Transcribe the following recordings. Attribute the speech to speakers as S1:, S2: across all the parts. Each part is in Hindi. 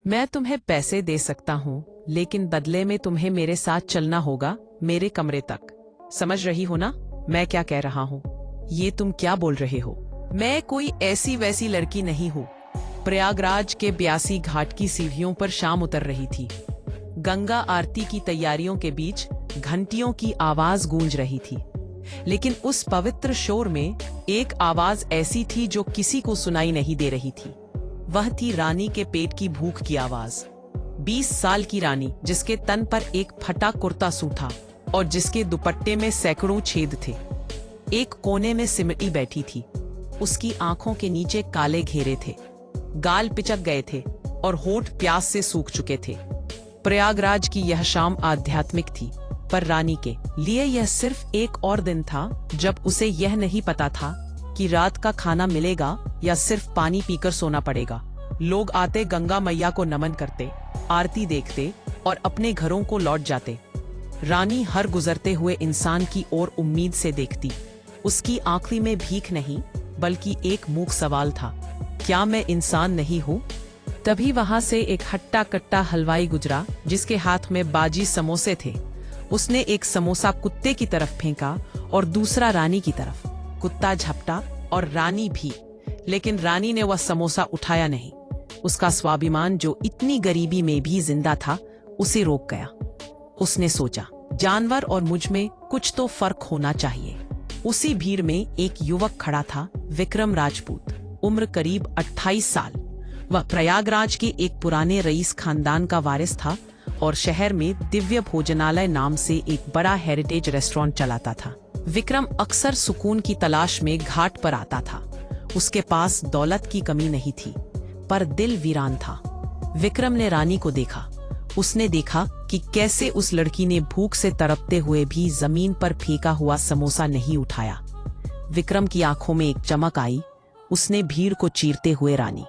S1: मैं तुम्हें पैसे दे सकता हूँ, लेकिन बदले में तुम्हें मेरे साथ चलना होगा, मेरे कमरे तक। समझ रही हो ना मैं क्या कह रहा हूँ? ये तुम क्या बोल रहे हो? मैं कोई ऐसी वैसी लड़की नहीं हूँ। प्रयागराज के 82 घाट की सीढ़ियों पर शाम उतर रही थी। गंगा आरती की तैयारियों के बीच घंटियों की आवाज गूंज रही थी, लेकिन उस पवित्र शोर में एक आवाज ऐसी थी जो किसी को सुनाई नहीं दे रही थी। वह थी रानी के पेट की भूख की आवाज। 20 साल की रानी, जिसके तन पर एक फटा कुर्ता सूठा और जिसके दुपट्टे में सैकड़ों छेद थे, एक कोने में सिमटी बैठी थी। उसकी आंखों के नीचे काले घेरे थे, गाल पिचक गए थे और होठ प्यास से सूख चुके थे। प्रयागराज की यह शाम आध्यात्मिक थी, पर रानी के लिए यह सिर्फ एक और दिन था जब उसे यह नहीं पता था कि रात का खाना मिलेगा या सिर्फ पानी पीकर सोना पड़ेगा। लोग आते, गंगा मैया को नमन करते, आरती देखते और अपने घरों को लौट जाते। रानी हर गुजरते हुए इंसान की ओर उम्मीद से देखती। उसकी आंखों में भीख नहीं, बल्कि एक मूक सवाल था, क्या मैं इंसान नहीं हूँ? तभी वहां से एक हट्टा कट्टा हलवाई गुजरा, जिसके हाथ में बाजी समोसे थे। उसने एक समोसा कुत्ते की तरफ फेंका और दूसरा रानी की तरफ। कुत्ता झपटा और रानी भी, लेकिन रानी ने वह समोसा उठाया नहीं। उसका स्वाभिमान, जो इतनी गरीबी में भी जिंदा था, उसे रोक गया। उसने सोचा, जानवर और मुझ में कुछ तो फर्क होना चाहिए। उसी भीड़ में एक युवक खड़ा था, विक्रम राजपूत, उम्र करीब 28 साल। वह प्रयागराज के एक पुराने रईस खानदान का वारिस था और शहर में दिव्य भोजनालय नाम से एक बड़ा हेरिटेज रेस्टोरेंट चलाता था। विक्रम अक्सर सुकून की तलाश में घाट पर आता था। उसके पास दौलत की कमी नहीं थी, पर दिल वीरान था। विक्रम ने रानी को देखा। उसने देखा कि कैसे उस लड़की ने भूख से तड़पते हुए भी जमीन पर फेंका हुआ समोसा नहीं उठाया। विक्रम की आंखों में एक चमक आई। उसने भीड़ को चीरते हुए रानी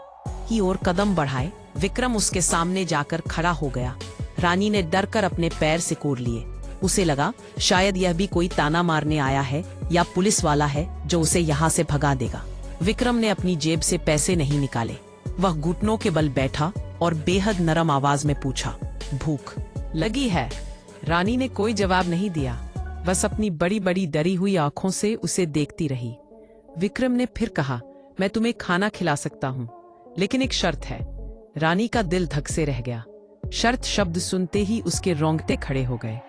S1: की ओर कदम बढ़ाए। विक्रम उसके सामने जाकर खड़ा हो गया। रानी ने डरकर अपने पैर सिकोड़ लिए। उसे लगा शायद यह भी कोई ताना मारने आया है या पुलिस वाला है जो उसे यहाँ से भगा देगा। विक्रम ने अपनी जेब से पैसे नहीं निकाले। वह घुटनों के बल बैठा और बेहद नरम आवाज में पूछा, भूख लगी है? रानी ने कोई जवाब नहीं दिया, बस अपनी बड़ी बड़ी डरी हुई आंखों से उसे देखती रही। विक्रम ने फिर कहा, मैं तुम्हें खाना खिला सकता हूँ, लेकिन एक शर्त है। रानी का दिल धक से रह गया। शर्त शब्द सुनते ही उसके रोंगटे खड़े हो गए।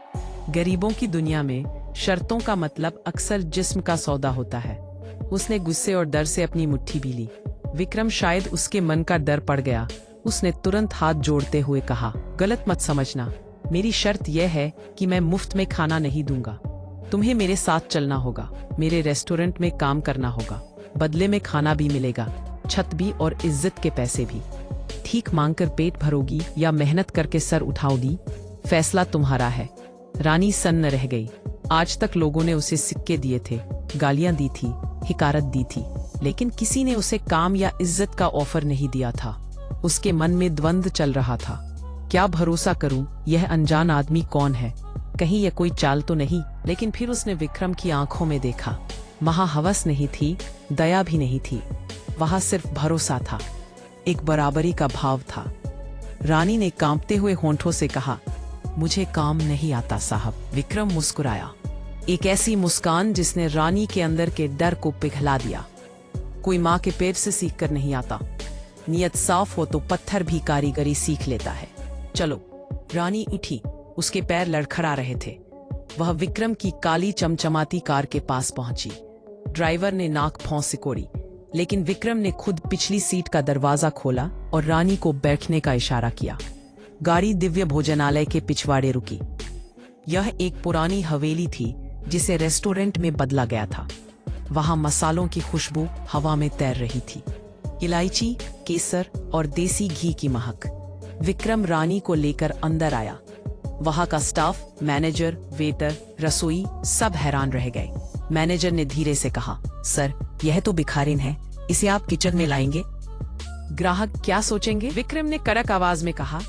S1: गरीबों की दुनिया में शर्तों का मतलब अक्सर जिस्म का सौदा होता है। उसने गुस्से और डर से अपनी मुट्ठी भी ली। विक्रम शायद उसके मन का डर पड़ गया। उसने तुरंत हाथ जोड़ते हुए कहा, गलत मत समझना, मेरी शर्त यह है कि मैं मुफ्त में खाना नहीं दूंगा। तुम्हें मेरे साथ चलना होगा, मेरे रेस्टोरेंट में काम करना होगा। बदले में खाना भी मिलेगा, छत भी और इज्जत के पैसे भी। ठीक मांगकर पेट भरोगी या मेहनत करके सर उठाओगी, फैसला तुम्हारा है। रानी सन्न रह गई। आज तक लोगों ने उसे सिक्के दिए थे, गालियां दी थी, हिकारत दी थी, लेकिन किसी ने उसे काम या इज्जत का ऑफर नहीं दिया था। उसके मन में द्वंद्व चल रहा था। क्या भरोसा करूं? यह अनजान आदमी कौन है? कहीं यह कोई चाल तो नहीं? लेकिन फिर उसने विक्रम की आंखों में देखा। वहां हवस नहीं थी, दया भी नहीं थी, वहां सिर्फ भरोसा था, एक बराबरी का भाव था। रानी ने कांपते हुए होंठों से कहा, मुझे काम नहीं आता साहब। विक्रम मुस्कुराया, एक ऐसी मुस्कान जिसने रानी के अंदर के डर को पिघला दिया। कोई माँ के पेट से सीख कर नहीं आता। नियत साफ हो तो पत्थर भी कारीगरी सीख लेता है। चलो। रानी उठी। उसके पैर लड़खड़ा रहे थे। वह विक्रम की काली चमचमाती कार के पास पहुंची। ड्राइवर ने नाक भौं सिकोड़ी, लेकिन विक्रम ने खुद पिछली सीट का दरवाजा खोला और रानी को बैठने का इशारा किया। गाड़ी दिव्य भोजनालय के पिछवाड़े रुकी। यह एक पुरानी हवेली थी जिसे रेस्टोरेंट में बदला गया था। वहां मसालों की खुशबू हवा में तैर रही थी, इलायची, केसर और देसी घी की महक। विक्रम रानी को लेकर अंदर आया। वहां का स्टाफ, मैनेजर, वेटर, रसोई सब हैरान रह गए। मैनेजर ने धीरे से कहा, सर, यह तो भिखारिन है, इसे आप किचन में लाएंगे? ग्राहक क्या सोचेंगे? विक्रम ने कड़क आवाज में कहा,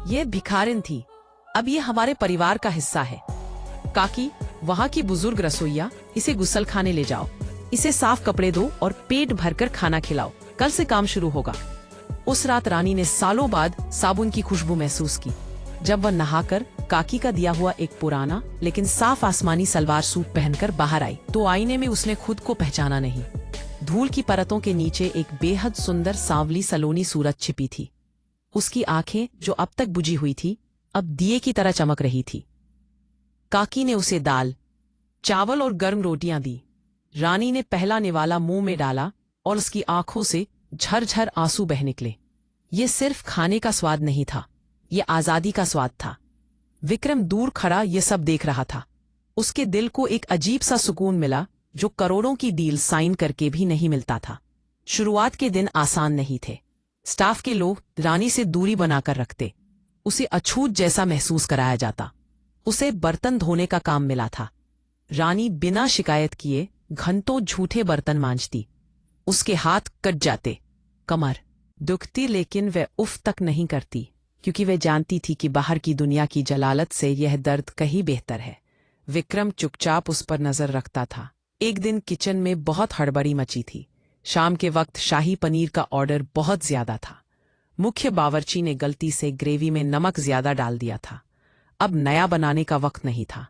S1: यह भिखारिन थी, अब ये हमारे परिवार का हिस्सा है। काकी, वहाँ की बुजुर्ग रसोइया, इसे गुसल खाने ले जाओ, इसे साफ कपड़े दो और पेट भरकर खाना खिलाओ, कल से काम शुरू होगा। उस रात रानी ने सालों बाद साबुन की खुशबू महसूस की। जब वह नहाकर काकी का दिया हुआ एक पुराना लेकिन साफ आसमानी सलवार सूट पहनकर बाहर आई तो आईने में उसने खुद को पहचाना नहीं। धूल की परतों के नीचे एक बेहद सुंदर सांवली सलोनी सूरत छिपी थी। उसकी आंखें जो अब तक बुझी हुई थी अब दिए की तरह चमक रही थी। काकी ने उसे दाल, चावल और गर्म रोटियां दी। रानी ने पहला निवाला मुंह में डाला और उसकी आंखों से झरझर आंसू बह निकले। ये सिर्फ खाने का स्वाद नहीं था, ये आजादी का स्वाद था। विक्रम दूर खड़ा ये सब देख रहा था। उसके दिल को एक अजीब सा सुकून मिला जो करोड़ों की डील साइन करके भी नहीं मिलता था। शुरुआत के दिन आसान नहीं थे। स्टाफ के लोग रानी से दूरी बनाकर रखते, उसे अछूत जैसा महसूस कराया जाता। उसे बर्तन धोने का काम मिला था। रानी बिना शिकायत किए घंटों झूठे बर्तन मांजती। उसके हाथ कट जाते, कमर दुखती, लेकिन वह उफ तक नहीं करती क्योंकि वह जानती थी कि बाहर की दुनिया की जलालत से यह दर्द कहीं बेहतर है। विक्रम चुपचाप उस पर नजर रखता था। एक दिन किचन में बहुत हड़बड़ी मची थी। शाम के वक्त शाही पनीर का ऑर्डर बहुत ज्यादा था। मुख्य बावर्ची ने गलती से ग्रेवी में नमक ज्यादा डाल दिया था। अब नया बनाने का वक्त नहीं था।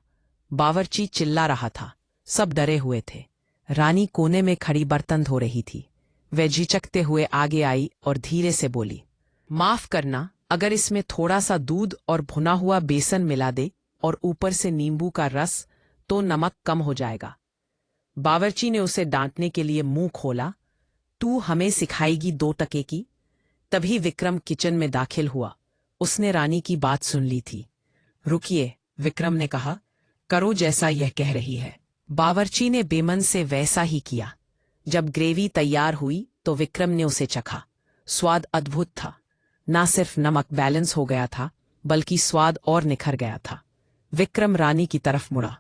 S1: बावर्ची चिल्ला रहा था, सब डरे हुए थे। रानी कोने में खड़ी बर्तन धो रही थी। वह झिझकते हुए आगे आई और धीरे से बोली, माफ करना, अगर इसमें थोड़ा सा दूध और भुना हुआ बेसन मिला दे और ऊपर से नींबू का रस तो नमक कम हो जाएगा। बावर्ची ने उसे डांटने के लिए मुंह खोला, तू हमें सिखाएगी 2 टके की? तभी विक्रम किचन में दाखिल हुआ। उसने रानी की बात सुन ली थी। रुकिए, विक्रम ने कहा, करो जैसा यह कह रही है। बावर्ची ने बेमन से वैसा ही किया। जब ग्रेवी तैयार हुई तो विक्रम ने उसे चखा। स्वाद अद्भुत था। ना सिर्फ नमक बैलेंस हो गया था बल्कि स्वाद और निखर गया था। विक्रम रानी की तरफ मुड़ा।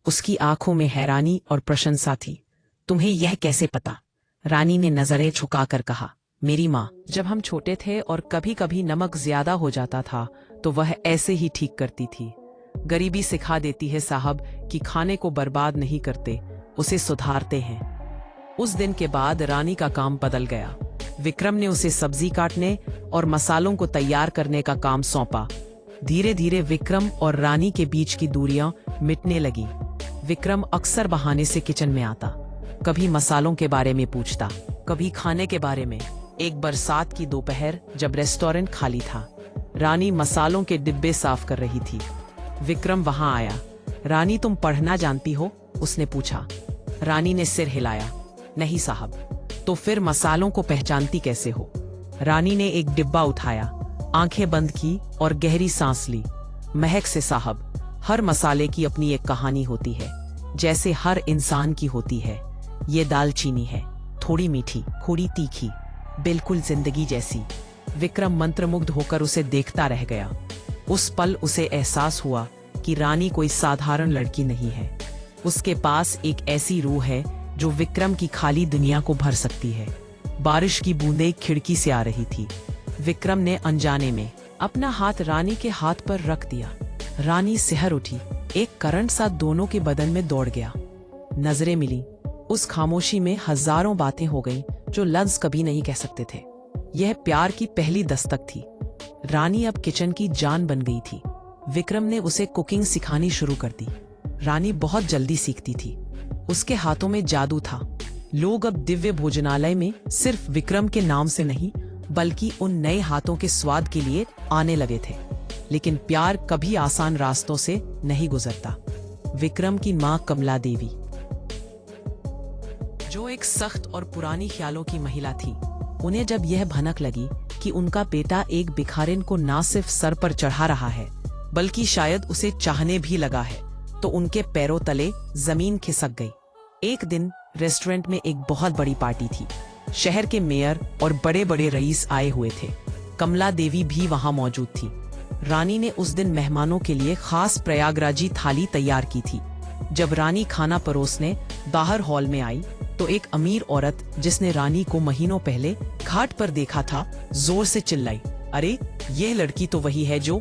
S1: उसकी आंखों में हैरानी और प्रशंसा थी। तुम्हें यह कैसे पता? रानी ने नजरें झुकाकर कहा, मेरी माँ, जब हम छोटे थे और कभी कभी नमक ज्यादा हो जाता था तो वह ऐसे ही ठीक करती थी। गरीबी सिखा देती है साहब कि खाने को बर्बाद नहीं करते, उसे सुधारते हैं। उस दिन के बाद रानी का काम बदल गया। विक्रम ने उसे सब्जी काटने और मसालों को तैयार करने का काम सौंपा। धीरे धीरे विक्रम और रानी के बीच की दूरियां मिटने लगी। विक्रम अक्सर बहाने से किचन में आता, कभी मसालों के बारे में पूछता, कभी खाने के बारे में। एक बरसात की दोपहर जब रेस्टोरेंट खाली था, रानी मसालों के डिब्बे साफ कर रही थी। विक्रम वहां आया। रानी, तुम पढ़ना जानती हो? उसने पूछा। रानी ने सिर हिलाया, नहीं साहब। तो फिर मसालों को पहचानती कैसे हो? रानी ने एक डिब्बा उठाया, आंखें बंद की और गहरी सांस ली। महक से साहब, हर मसाले की अपनी एक कहानी होती है, जैसे हर इंसान की होती है। ये दालचीनी है, थोड़ी मीठी, थोड़ी तीखी, बिल्कुल जिंदगी जैसी। विक्रम मंत्रमुग्ध होकर उसे देखता रह गया। उस पल उसे एहसास हुआ कि रानी कोई साधारण लड़की नहीं है। उसके पास एक ऐसी रूह है जो विक्रम की खाली दुनिया को भर सकती है। बारिश की बूंदें खिड़की से आ रही थी। विक्रम ने अनजाने में अपना हाथ रानी के हाथ पर रख दिया। रानी सिहर उठी। एक करंट सा दोनों के बदन में दौड़ गया। नजरें मिली। उस खामोशी में हजारों बातें हो गईं जो लफ्ज कभी नहीं कह सकते थे। यह प्यार की पहली दस्तक थी। रानी अब किचन की जान बन गई थी। विक्रम ने उसे कुकिंग सिखानी शुरू कर दी। रानी बहुत जल्दी सीखती थी। उसके हाथों में जादू था। लोग अब दिव्य भोजनालय में सिर्फ विक्रम के नाम से नहीं बल्कि उन नए हाथों के स्वाद के लिए आने लगे थे। लेकिन प्यार कभी आसान रास्तों से नहीं गुजरता। विक्रम की मां कमला देवी, जो एक सख्त और पुरानी ख्यालों की महिला थी, उन्हें जब यह भनक लगी कि उनका बेटा एक भिखारिन को ना सिर्फ सर पर चढ़ा रहा है बल्कि शायद उसे चाहने भी लगा है, तो उनके पैरों तले जमीन खिसक गई। एक दिन रेस्टोरेंट में एक बहुत बड़ी पार्टी थी। शहर के मेयर और बड़े बड़े रईस आए हुए थे। कमला देवी भी वहां मौजूद थी। रानी ने उस दिन मेहमानों के लिए खास प्रयागराजी थाली तैयार की थी। जब रानी खाना परोसने बाहर हॉल में आई तो एक अमीर औरत जिसने रानी को महीनों पहले घाट पर देखा था जोर से चिल्लाई, अरे यह लड़की तो वही है जो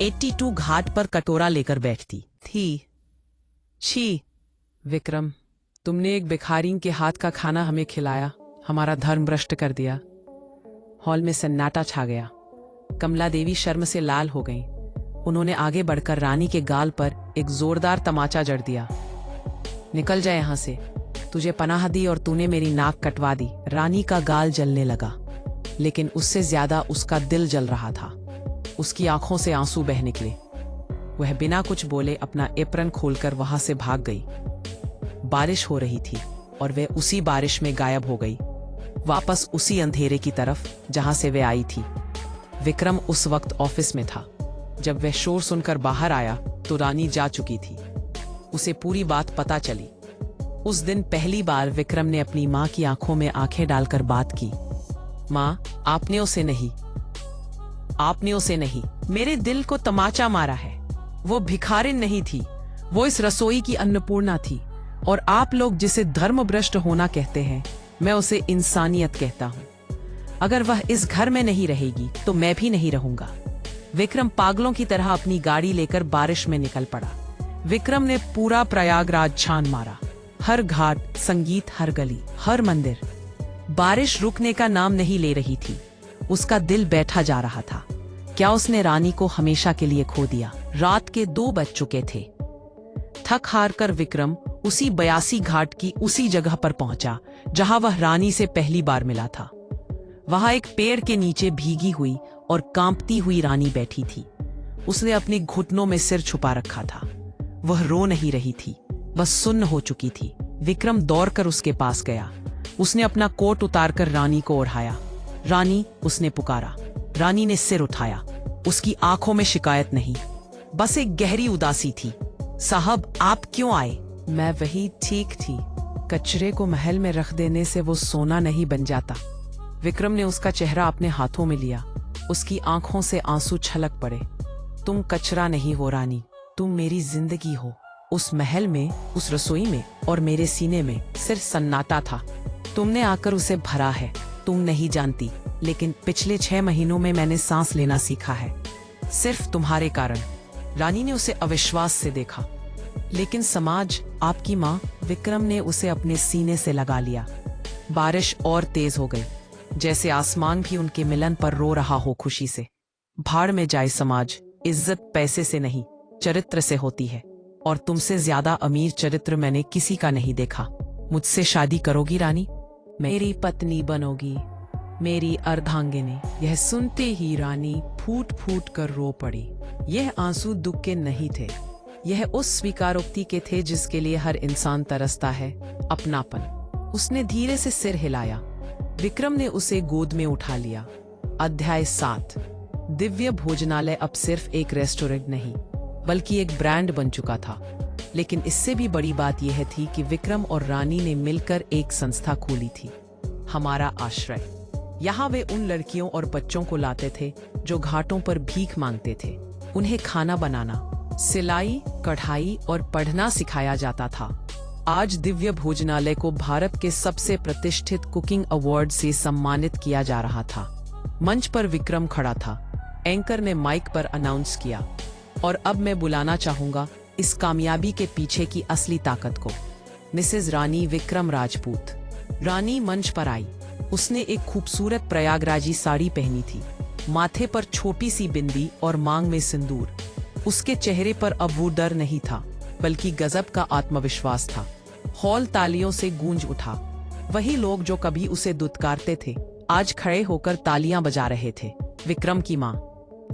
S1: 82 घाट पर कटोरा लेकर बैठती थी। छी विक्रम, तुमने एक भिखारी के हाथ का खाना हमें खिलाया, हमारा धर्म भ्रष्ट कर दिया। हॉल में सन्नाटा छा गया। कमला देवी शर्म से लाल हो गईं। उन्होंने आगे बढ़कर रानी के गाल पर एक जोरदार तमाचा जड़ दिया। निकल जा यहां से, तुझे पनाह दी और तूने मेरी नाक कटवा दी। रानी का गाल जलने लगा, लेकिन उससे ज्यादा उसका दिल जल रहा था। उसकी आंखों से आंसू बह निकले। वह बिना कुछ बोले अपना एप्रन खोलकर वहां से भाग गई। बारिश हो रही थी और वह उसी बारिश में गायब हो गई, वापस उसी अंधेरे की तरफ जहां से वह आई थी। विक्रम उस वक्त ऑफिस में था। जब वह शोर सुनकर बाहर आया तो रानी जा चुकी थी। उसे पूरी बात पता चली। उस दिन पहली बार विक्रम ने अपनी मां की आंखों में आंखें डालकर बात की। मां, आपने उसे नहीं, मेरे दिल को तमाचा मारा है। वो भिखारिन नहीं थी, वो इस रसोई की अन्नपूर्णा थी। और आप लोग जिसे धर्मभ्रष्ट होना कहते हैं, मैं उसे इंसानियत कहता हूं। अगर वह इस घर में नहीं रहेगी तो मैं भी नहीं रहूंगा। विक्रम पागलों की तरह अपनी गाड़ी लेकर बारिश में निकल पड़ा। विक्रम ने पूरा प्रयागराज छान मारा। हर घाट, संगीत, हर गली, हर मंदिर। बारिश रुकने का नाम नहीं ले रही थी। उसका दिल बैठा जा रहा था। क्या उसने रानी को हमेशा के लिए खो दिया? रात के 2 बज चुके थे। थक हार कर विक्रम उसी 82 घाट की उसी जगह पर पहुंचा जहां वह रानी से पहली बार मिला था। वहां एक पेड़ के नीचे भीगी हुई और कांपती हुई रानी बैठी थी। उसने अपने घुटनों में सिर छुपा रखा था। वह रो नहीं रही थी, वह सुन्न हो चुकी थी। विक्रम दौड़कर उसके पास गया। उसने अपना कोट उतारकर रानी को ओढ़ाया। रानी, उसने पुकारा। रानी ने सिर उठाया। उसकी आंखों में शिकायत नहीं, बस एक गहरी उदासी थी। साहब, आप क्यों आए? मैं वही ठीक थी। कचरे को महल में रख देने से वो सोना नहीं बन जाता। विक्रम ने उसका चेहरा अपने हाथों में लिया। उसकी आंखों से आंसू छलक पड़े। तुम कचरा नहीं हो रानी, तुम मेरी जिंदगी हो। उस महल में, उस रसोई में और मेरे सीने में सिर्फ सन्नाटा था। तुमने आकर उसे भरा है। तुम नहीं जानती, लेकिन पिछले 6 महीनों में मैंने सांस लेना सीखा है, सिर्फ तुम्हारे कारण। रानी ने उसे अविश्वास से देखा। लेकिन समाज, आपकी माँ। विक्रम ने उसे अपने सीने से लगा लिया। बारिश और तेज हो गई, जैसे आसमान भी उनके मिलन पर रो रहा हो खुशी से। भाड़ में जाए समाज। इज्जत पैसे से नहीं, चरित्र से होती है। और तुमसे ज्यादा अमीर चरित्र मैंने किसी का नहीं देखा। मुझसे शादी करोगी रानी? मेरी पत्नी बनोगी, मेरी अर्धांगिनी। यह सुनते ही रानी फूट फूट कर रो पड़ी। यह आंसू दुख के नहीं थे, यह उस स्वीकारोक्ति के थे जिसके लिए हर इंसान तरसता है, अपनापन। उसने धीरे से सिर हिलाया। विक्रम ने उसे गोद में उठा लिया। अध्याय 7। दिव्य भोजनालय अब सिर्फ एक रेस्टोरेंट नहीं, बल्कि एक ब्रांड बन चुका था। लेकिन इससे भी बड़ी बात यह थी कि विक्रम और रानी ने मिलकर एक संस्था खोली थी, हमारा आश्रय। यहाँ वे उन लड़कियों और बच्चों को लाते थे जो घाटों पर भीख मांगते थे। उन्हें खाना बनाना, सिलाई, कढ़ाई और पढ़ना सिखाया जाता था। आज दिव्य भोजनालय को भारत के सबसे प्रतिष्ठित कुकिंग अवार्ड से सम्मानित किया जा रहा था। मंच पर विक्रम खड़ा था। एंकर ने माइक पर अनाउंस किया, और अब मैं बुलाना चाहूंगा इस कामयाबी के पीछे की असली ताकत को, मिसेज रानी विक्रम राजपूत। रानी मंच पर आई। उसने एक खूबसूरत प्रयागराजी साड़ी पहनी थी, माथे पर छोटी सी बिंदी और मांग में सिंदूर। उसके चेहरे पर अब वो डर नहीं था, बल्कि गजब का आत्मविश्वास था। हॉल तालियों से गूंज उठा। वही लोग जो कभी उसे दुत्कारते थे, आज खड़े होकर तालियां बजा रहे थे। विक्रम की मां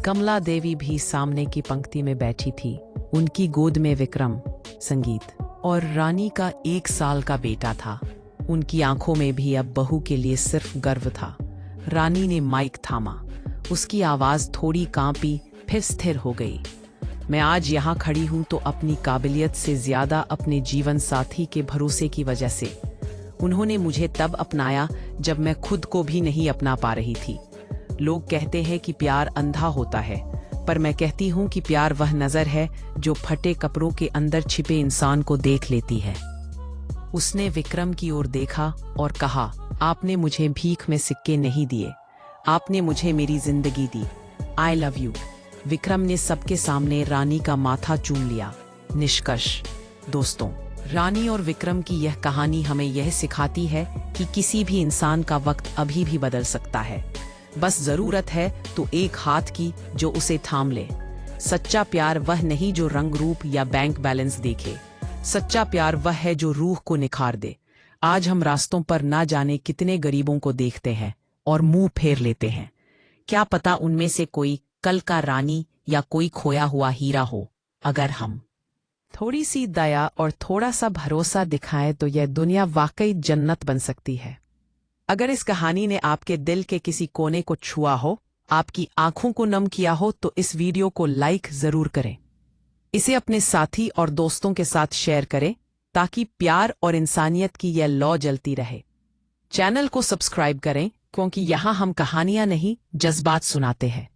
S1: कमला देवी भी सामने की पंक्ति में बैठी थी। उनकी गोद में विक्रम, संगीत और रानी का 1 साल का बेटा था। उनकी आंखों में भी अब बहू के लिए सिर्फ गर्व था। रानी ने माइक थामा। उसकी आवाज थोड़ी कांपी, फिर स्थिर हो गई। मैं आज यहाँ खड़ी हूँ तो अपनी काबिलियत से ज्यादा अपने जीवन साथी के भरोसे की वजह से। उन्होंने मुझे तब अपनाया जब मैं खुद को भी नहीं अपना पा रही थी। लोग कहते हैं कि प्यार अंधा होता है, पर मैं कहती हूँ कि प्यार वह नजर है जो फटे कपड़ों के अंदर छिपे इंसान को देख लेती है। उसने विक्रम की ओर देखा और कहा, आपने मुझे भीख में सिक्के नहीं दिए, आपने मुझे मेरी जिंदगी दी। I love you. विक्रम ने सबके सामने रानी का माथा चूम लिया। निष्कर्ष, दोस्तों, रानी और विक्रम की यह कहानी हमें यह सिखाती है कि किसी भी इंसान का वक्त अभी भी बदल सकता है। बस जरूरत है तो एक हाथ की जो उसे थाम ले। सच्चा प्यार वह नहीं जो रंग रूप या बैंक बैलेंस देखे। सच्चा प्यार वह है जो रूह को निखार दे। आज हम रास्तों पर ना जाने कितने गरीबों को देखते हैं और मुंह फेर लेते हैं। क्या पता उनमें से कोई कल का रानी या कोई खोया हुआ हीरा हो। अगर हम थोड़ी सी दया और थोड़ा सा भरोसा दिखाएं तो यह दुनिया वाकई जन्नत बन सकती है। अगर इस कहानी ने आपके दिल के किसी कोने को छुआ हो, आपकी आंखों को नम किया हो, तो इस वीडियो को लाइक जरूर करें। इसे अपने साथी और दोस्तों के साथ शेयर करें ताकि प्यार और इंसानियत की यह लौ जलती रहे। चैनल को सब्सक्राइब करें क्योंकि यहाँ हम कहानियां नहीं, जज्बात सुनाते हैं।